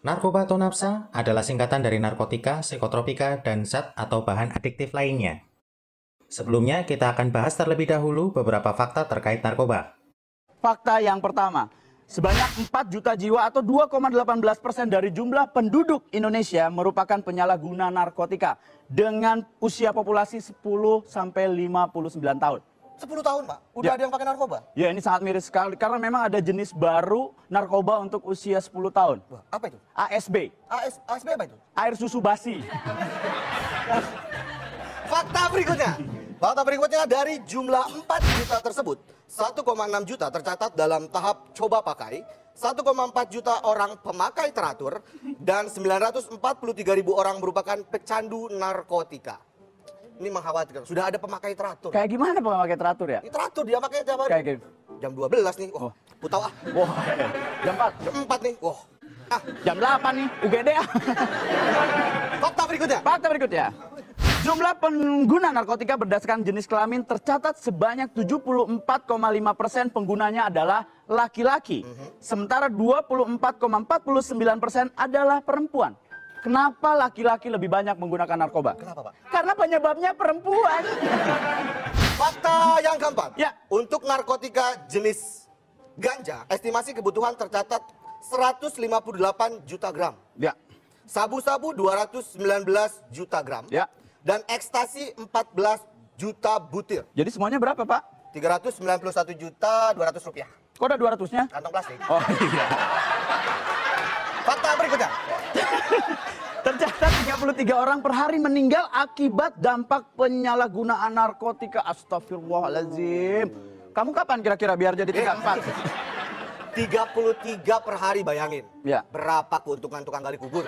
Narkoba atau nafsa adalah singkatan dari narkotika, psikotropika, dan zat atau bahan adiktif lainnya. Sebelumnya, kita akan bahas terlebih dahulu beberapa fakta terkait narkoba. Fakta yang pertama, sebanyak 4 juta jiwa atau 2,18% dari jumlah penduduk Indonesia merupakan penyalahguna narkotika dengan usia populasi 10 sampai 59 tahun. 10 tahun, Pak? Udah ada yang pakai narkoba? Ya, ini sangat miris sekali karena memang ada jenis baru narkoba untuk usia 10 tahun. Wah, apa itu? ASB. ASB apa itu? Air susu basi. Fakta berikutnya dari jumlah 4 juta tersebut, 1,6 juta tercatat dalam tahap coba pakai, 1,4 juta orang pemakai teratur, dan 943.000 orang merupakan pecandu narkotika. Ini mengkhawatirkan, sudah ada pemakai teratur. Kayak gimana pemakai teratur ya? Ini teratur dia pakai tiap hari. Kayak gitu. Jam 12 nih, putau ah. Wah, jam 4. Jam 4 nih, Jam 8 nih, UGD ah. Fakta berikutnya. Jumlah pengguna narkotika berdasarkan jenis kelamin tercatat sebanyak 74,5% penggunanya adalah laki-laki. Sementara 24,49% adalah perempuan. Kenapa laki-laki lebih banyak menggunakan narkoba? Kenapa, Pak? Karena penyebabnya perempuan. Fakta yang keempat. Ya. Untuk narkotika jenis ganja, estimasi kebutuhan tercatat 158 juta gram. Ya. Sabu-sabu 219 juta gram. Ya. Dan ekstasi 14 juta butir. Jadi semuanya berapa, Pak? 391 juta 200 rupiah. Kok ada 200-nya? Kantong plastik. Oh iya. Fakta berikutnya. Tercatat 33 orang per hari meninggal akibat dampak penyalahgunaan narkotika. Astagfirullahaladzim. Kamu kapan kira-kira biar jadi tingkat 4? 33 per hari, bayangin. Ya. Berapa keuntungan tukang gali kubur?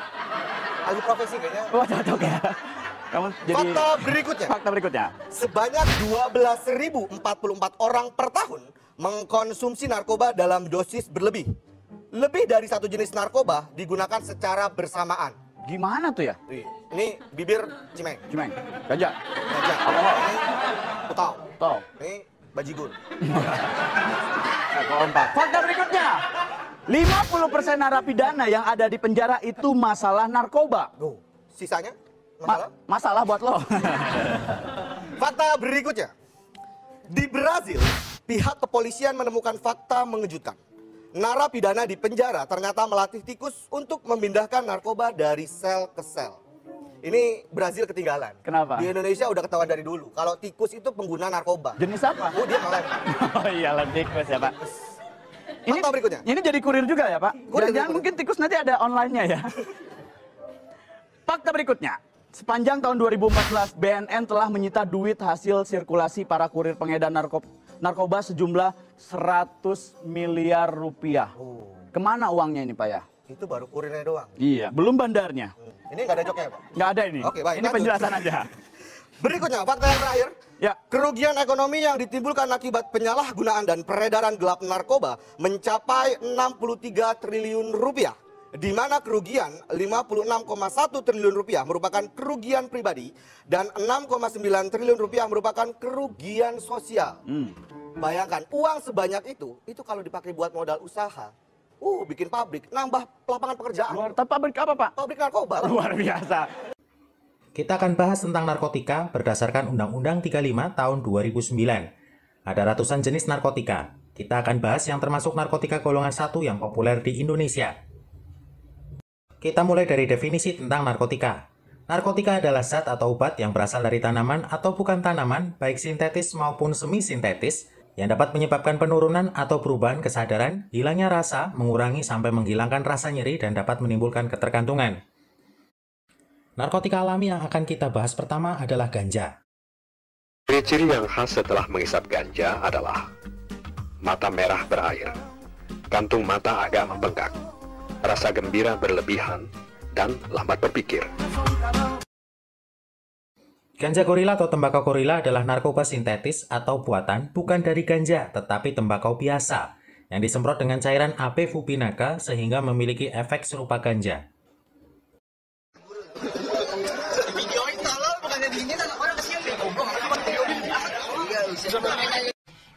Alih profesi kayaknya. Wah, cocok ya. Kamu jadi... Fakta berikutnya. Sebanyak 12.044 orang per tahun mengkonsumsi narkoba dalam dosis berlebih. Lebih dari satu jenis narkoba digunakan secara bersamaan. Gimana tuh ya? Ini bibir cimeng. Cimeng. Gajah. Alkohol. Ini putau. Tau. Ini bajigur. Fakta berikutnya. 50% narapidana yang ada di penjara itu masalah narkoba. Sisanya? Masalah buat lo. Fakta berikutnya. Di Brazil, pihak kepolisian menemukan fakta mengejutkan. Narapidana di penjara ternyata melatih tikus untuk memindahkan narkoba dari sel ke sel. Ini Brazil ketinggalan. Kenapa? Di Indonesia udah ketahuan dari dulu. Kalau tikus itu pengguna narkoba. Jenis apa? Oh, dia ngelem. Oh iya, tikus ya, Pak. Fakta berikutnya. Ini jadi kurir juga ya, Pak? Jangan mungkin tikus nanti ada online-nya ya. Fakta berikutnya. Sepanjang tahun 2014, BNN telah menyita duit hasil sirkulasi para kurir pengedar narkoba sejumlah 100 miliar rupiah. Kemana uangnya ini, Pak ya? Itu baru kurirnya doang. Iya, belum bandarnya. Ini nggak ada joknya, Pak? Nggak ada ini. Oke, baik, ini lanjut. penjelasan aja. Berikutnya, fakta yang terakhir. Ya. Kerugian ekonomi yang ditimbulkan akibat penyalahgunaan dan peredaran gelap narkoba mencapai 63 triliun rupiah. Di mana kerugian 56,1 triliun rupiah merupakan kerugian pribadi dan 6,9 triliun rupiah merupakan kerugian sosial. Bayangkan, uang sebanyak itu kalau dipakai buat modal usaha, bikin pabrik, nambah lapangan pekerjaan. Pabrik apa, Pak? Pabrik narkoba. Luar biasa. Kita akan bahas tentang narkotika berdasarkan Undang-Undang 35 tahun 2009. Ada ratusan jenis narkotika. Kita akan bahas yang termasuk narkotika golongan 1 yang populer di Indonesia. Kita mulai dari definisi tentang narkotika. Narkotika adalah zat atau obat yang berasal dari tanaman atau bukan tanaman, baik sintetis maupun semi-sintetis, yang dapat menyebabkan penurunan atau perubahan kesadaran, hilangnya rasa, mengurangi sampai menghilangkan rasa nyeri, dan dapat menimbulkan ketergantungan. Narkotika alami yang akan kita bahas pertama adalah ganja. Ciri-ciri yang khas setelah menghisap ganja adalah mata merah berair, kantung mata agak membengkak, rasa gembira berlebihan, dan lambat berpikir. Ganja gorila atau tembakau gorila adalah narkoba sintetis atau buatan bukan dari ganja, tetapi tembakau biasa, yang disemprot dengan cairan AP-Fupinaca sehingga memiliki efek serupa ganja.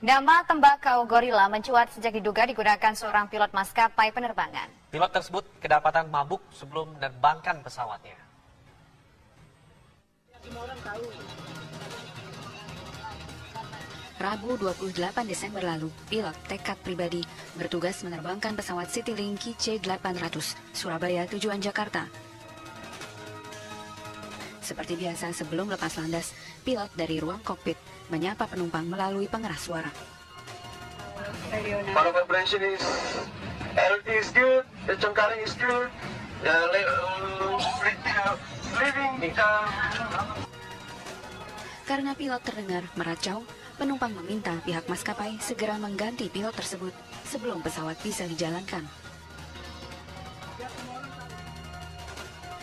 Nama tembakau gorila mencuat sejak diduga digunakan seorang pilot maskapai penerbangan. Pilot tersebut kedapatan mabuk sebelum menerbangkan pesawatnya. Rabu 28 Desember lalu, pilot tekad pribadi bertugas menerbangkan pesawat Citylink C800 Surabaya tujuan Jakarta. Seperti biasa sebelum lepas landas, pilot dari ruang kokpit menyapa penumpang melalui pengeras suara. Para vibration is good, the cengkaring is good, living. Karena pilot terdengar meracau, penumpang meminta pihak maskapai segera mengganti pilot tersebut sebelum pesawat bisa dijalankan.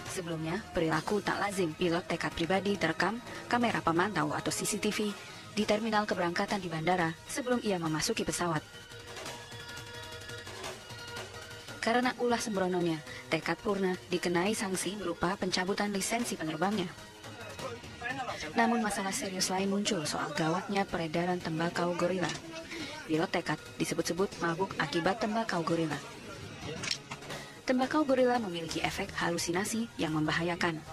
Sebelumnya, perilaku tak lazim pilot tekad pribadi terekam kamera pemantau atau CCTV di terminal keberangkatan di bandara sebelum ia memasuki pesawat. Karena ulah sembrononya, tekad Purna dikenai sanksi berupa pencabutan lisensi penerbangnya. Namun masalah serius lain muncul soal gawatnya peredaran tembakau gorila. Pilot tekad disebut-sebut mabuk akibat tembakau gorila. Tembakau gorila memiliki efek halusinasi yang membahayakan.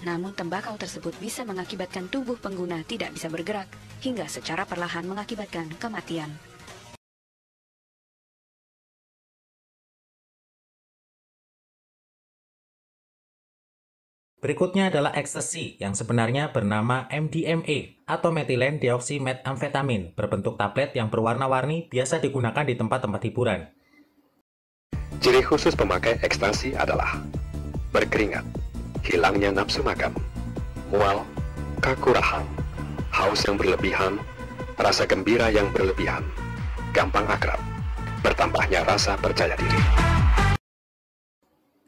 Namun tembakau tersebut bisa mengakibatkan tubuh pengguna tidak bisa bergerak hingga secara perlahan mengakibatkan kematian. Berikutnya adalah ekstasi yang sebenarnya bernama MDMA atau metilen deoksimetamfetamin berbentuk tablet yang berwarna-warni biasa digunakan di tempat-tempat hiburan. Ciri khusus pemakai ekstasi adalah berkeringat, hilangnya nafsu makan, mual, kekurahan, haus yang berlebihan, rasa gembira yang berlebihan, gampang akrab, bertambahnya rasa percaya diri.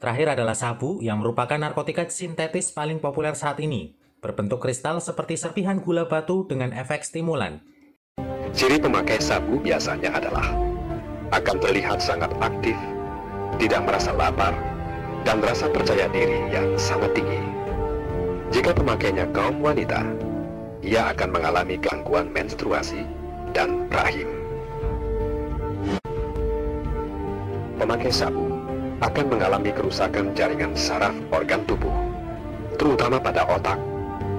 Terakhir adalah sabu yang merupakan narkotika sintetis paling populer saat ini, berbentuk kristal seperti serpihan gula batu dengan efek stimulan. Ciri pemakai sabu biasanya adalah akan terlihat sangat aktif, tidak merasa lapar, dan rasa percaya diri yang sangat tinggi. Jika pemakainya kaum wanita, ia akan mengalami gangguan menstruasi dan rahim. Pemakai sabu akan mengalami kerusakan jaringan saraf organ tubuh, terutama pada otak,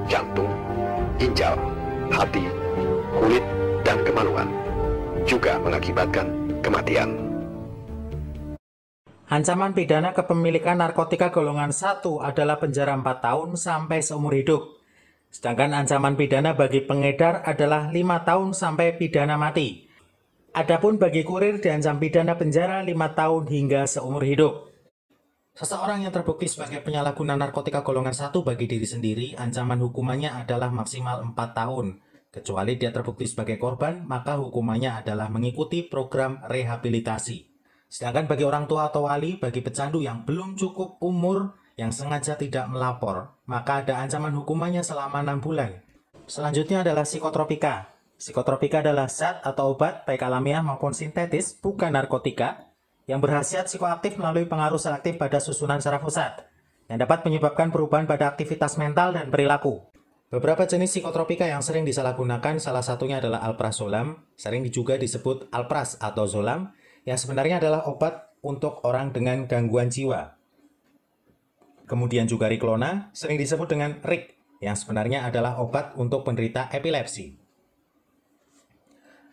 jantung, ginjal, hati, kulit, dan kemaluan, juga mengakibatkan kematian. Ancaman pidana kepemilikan narkotika golongan 1 adalah penjara 4 tahun sampai seumur hidup. Sedangkan ancaman pidana bagi pengedar adalah 5 tahun sampai pidana mati. Adapun bagi kurir diancam pidana penjara 5 tahun hingga seumur hidup. Seseorang yang terbukti sebagai penyalahguna narkotika golongan 1 bagi diri sendiri, ancaman hukumannya adalah maksimal 4 tahun. Kecuali dia terbukti sebagai korban, maka hukumannya adalah mengikuti program rehabilitasi. Sedangkan bagi orang tua atau wali, bagi pecandu yang belum cukup umur, yang sengaja tidak melapor, maka ada ancaman hukumannya selama 6 bulan. Selanjutnya adalah psikotropika. Psikotropika adalah zat atau obat, baik alamiah maupun sintetis, bukan narkotika, yang berkhasiat psikoaktif melalui pengaruh selektif pada susunan saraf pusat, yang dapat menyebabkan perubahan pada aktivitas mental dan perilaku. Beberapa jenis psikotropika yang sering disalahgunakan, salah satunya adalah alprazolam, sering juga disebut alpras atau zolam, yang sebenarnya adalah obat untuk orang dengan gangguan jiwa. Kemudian juga Riklona, sering disebut dengan Rik, yang sebenarnya adalah obat untuk penderita epilepsi.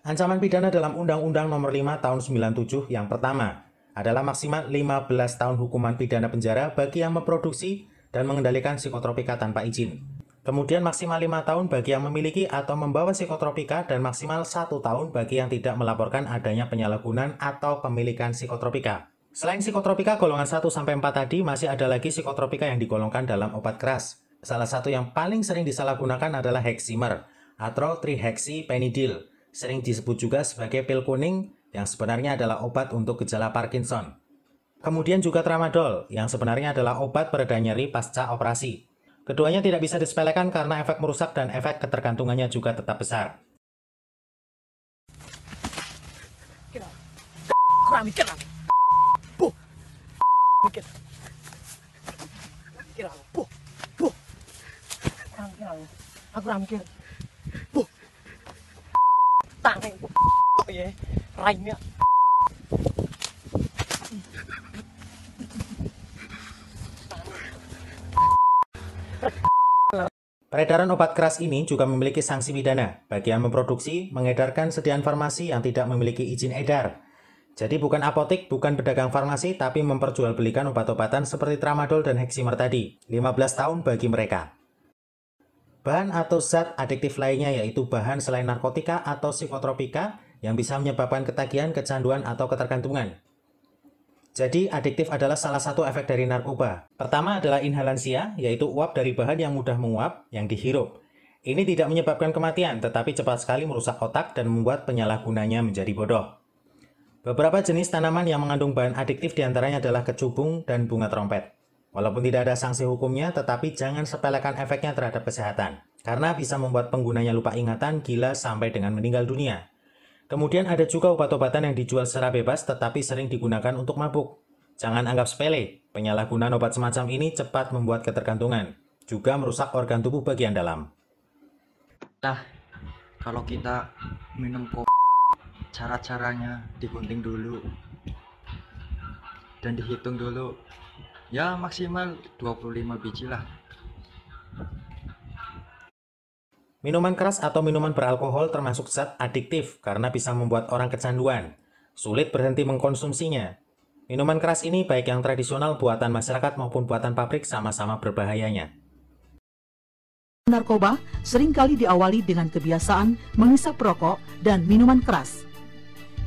Ancaman pidana dalam Undang-Undang Nomor 5 Tahun 97 yang pertama adalah maksimal 15 tahun hukuman pidana penjara bagi yang memproduksi dan mengendalikan psikotropika tanpa izin. Kemudian maksimal 5 tahun bagi yang memiliki atau membawa psikotropika dan maksimal 1 tahun bagi yang tidak melaporkan adanya penyalahgunaan atau pemilikan psikotropika. Selain psikotropika golongan 1-4 tadi, masih ada lagi psikotropika yang digolongkan dalam obat keras. Salah satu yang paling sering disalahgunakan adalah Heximer atau trihexyphenidyl. Sering disebut juga sebagai pil kuning, yang sebenarnya adalah obat untuk gejala Parkinson. Kemudian juga tramadol, yang sebenarnya adalah obat pereda nyeri pasca operasi. Keduanya tidak bisa disepelekan karena efek merusak dan efek ketergantungannya juga tetap besar. Kurang mikir lah. Buh. Mikir. Mikir lah. Buh. Buh. Kurang mikir lah. Aku kurang mikir. Buh. ya. Raimnya. Peredaran obat keras ini juga memiliki sanksi pidana bagi yang memproduksi, mengedarkan sediaan farmasi yang tidak memiliki izin edar. Jadi bukan apotek, bukan pedagang farmasi, tapi memperjualbelikan obat-obatan seperti tramadol dan heximer tadi. 15 tahun bagi mereka. Bahan atau zat adiktif lainnya yaitu bahan selain narkotika atau psikotropika yang bisa menyebabkan ketagihan, kecanduan, atau ketergantungan. Jadi, adiktif adalah salah satu efek dari narkoba. Pertama adalah inhalansia, yaitu uap dari bahan yang mudah menguap, yang dihirup. Ini tidak menyebabkan kematian, tetapi cepat sekali merusak otak dan membuat penyalahgunanya menjadi bodoh. Beberapa jenis tanaman yang mengandung bahan adiktif diantaranya adalah kecubung dan bunga trompet. Walaupun tidak ada sanksi hukumnya, tetapi jangan sepelekan efeknya terhadap kesehatan, karena bisa membuat penggunanya lupa ingatan, gila, sampai dengan meninggal dunia. Kemudian ada juga obat-obatan yang dijual secara bebas tetapi sering digunakan untuk mabuk. Jangan anggap sepele, penyalahgunaan obat semacam ini cepat membuat ketergantungan, juga merusak organ tubuh bagian dalam. Nah, kalau kita minum kopi, cara-caranya digunting dulu dan dihitung dulu, ya maksimal 25 biji lah. Minuman keras atau minuman beralkohol termasuk zat adiktif karena bisa membuat orang kecanduan. Sulit berhenti mengkonsumsinya. Minuman keras ini baik yang tradisional buatan masyarakat maupun buatan pabrik sama-sama berbahayanya. Narkoba seringkali diawali dengan kebiasaan menghisap rokok dan minuman keras.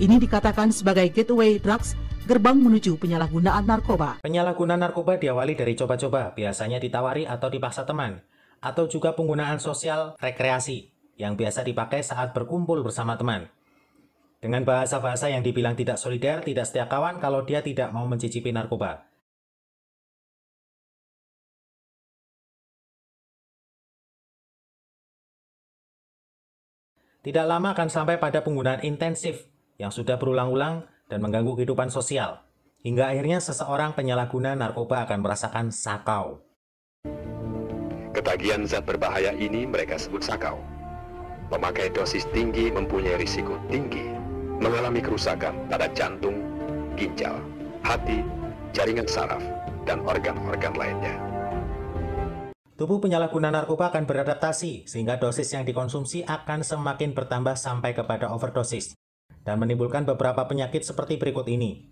Ini dikatakan sebagai gateway drugs, gerbang menuju penyalahgunaan narkoba. Penyalahgunaan narkoba diawali dari coba-coba, biasanya ditawari atau dipaksa teman, atau juga penggunaan sosial rekreasi yang biasa dipakai saat berkumpul bersama teman. Dengan bahasa-bahasa yang dibilang tidak solidar, tidak setia kawan kalau dia tidak mau mencicipi narkoba. Tidak lama akan sampai pada penggunaan intensif yang sudah berulang-ulang dan mengganggu kehidupan sosial. Hingga akhirnya seseorang penyalahguna narkoba akan merasakan sakau. Ketagihan zat berbahaya ini mereka sebut sakau. Pemakai dosis tinggi mempunyai risiko tinggi mengalami kerusakan pada jantung, ginjal, hati, jaringan saraf, dan organ-organ lainnya. Tubuh penyalahguna narkoba akan beradaptasi sehingga dosis yang dikonsumsi akan semakin bertambah sampai kepada overdosis dan menimbulkan beberapa penyakit seperti berikut ini.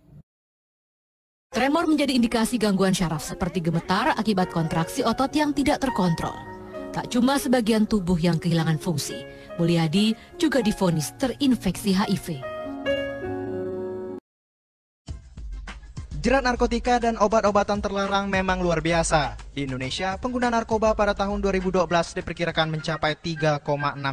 Tremor menjadi indikasi gangguan syaraf seperti gemetar akibat kontraksi otot yang tidak terkontrol. Tak cuma sebagian tubuh yang kehilangan fungsi, Mulyadi juga divonis terinfeksi HIV. Jerat narkotika dan obat-obatan terlarang memang luar biasa. Di Indonesia, pengguna narkoba pada tahun 2012 diperkirakan mencapai 3,6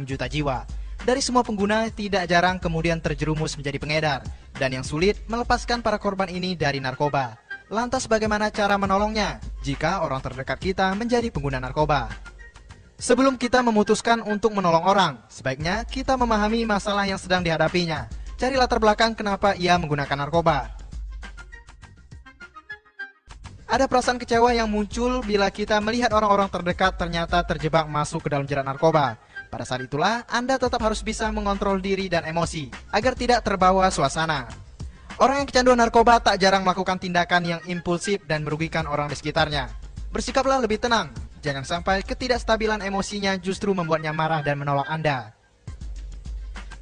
juta jiwa. Dari semua pengguna, tidak jarang kemudian terjerumus menjadi pengedar. Dan yang sulit, melepaskan para korban ini dari narkoba. Lantas bagaimana cara menolongnya jika orang terdekat kita menjadi pengguna narkoba? Sebelum kita memutuskan untuk menolong orang, sebaiknya kita memahami masalah yang sedang dihadapinya. Cari latar belakang kenapa ia menggunakan narkoba. Ada perasaan kecewa yang muncul bila kita melihat orang-orang terdekat ternyata terjebak masuk ke dalam jerat narkoba. Pada saat itulah, Anda tetap harus bisa mengontrol diri dan emosi, agar tidak terbawa suasana. Orang yang kecanduan narkoba tak jarang melakukan tindakan yang impulsif dan merugikan orang di sekitarnya. Bersikaplah lebih tenang, jangan sampai ketidakstabilan emosinya justru membuatnya marah dan menolak Anda.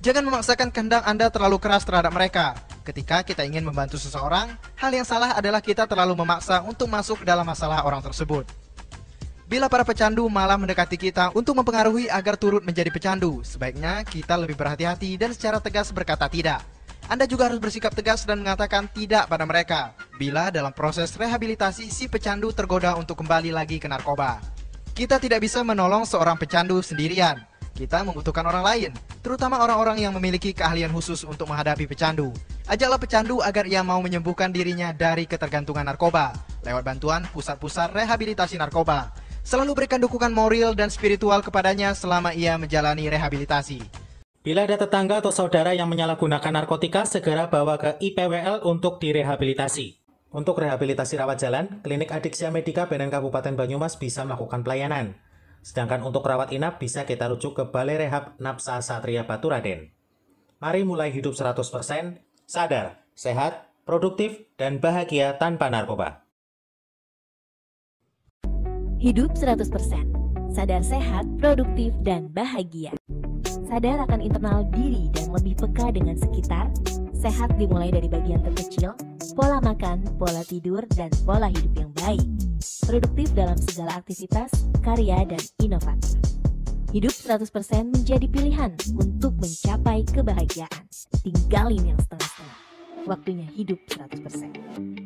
Jangan memaksakan kehendak Anda terlalu keras terhadap mereka. Ketika kita ingin membantu seseorang, hal yang salah adalah kita terlalu memaksa untuk masuk dalam masalah orang tersebut. Bila para pecandu malah mendekati kita untuk mempengaruhi agar turut menjadi pecandu, sebaiknya kita lebih berhati-hati dan secara tegas berkata tidak. Anda juga harus bersikap tegas dan mengatakan tidak pada mereka bila dalam proses rehabilitasi si pecandu tergoda untuk kembali lagi ke narkoba. Kita tidak bisa menolong seorang pecandu sendirian. Kita membutuhkan orang lain, terutama orang-orang yang memiliki keahlian khusus untuk menghadapi pecandu. Ajaklah pecandu agar ia mau menyembuhkan dirinya dari ketergantungan narkoba lewat bantuan pusat-pusat rehabilitasi narkoba. Selalu berikan dukungan moral dan spiritual kepadanya selama ia menjalani rehabilitasi. Bila ada tetangga atau saudara yang menyalahgunakan narkotika, segera bawa ke IPWL untuk direhabilitasi. Untuk rehabilitasi rawat jalan, Klinik Adiksia Medika BNN Kabupaten Banyumas bisa melakukan pelayanan. Sedangkan untuk rawat inap bisa kita rujuk ke Balai Rehab Napsa Satria Baturaden. Mari mulai hidup 100%, sadar, sehat, produktif, dan bahagia tanpa narkoba. Hidup 100%, sadar sehat, produktif, dan bahagia. Sadar akan internal diri dan lebih peka dengan sekitar. Sehat dimulai dari bagian terkecil, pola makan, pola tidur, dan pola hidup yang baik. Produktif dalam segala aktivitas, karya, dan inovatif. Hidup 100% menjadi pilihan untuk mencapai kebahagiaan. Tinggalin yang setengah-setengah. Waktunya hidup 100%.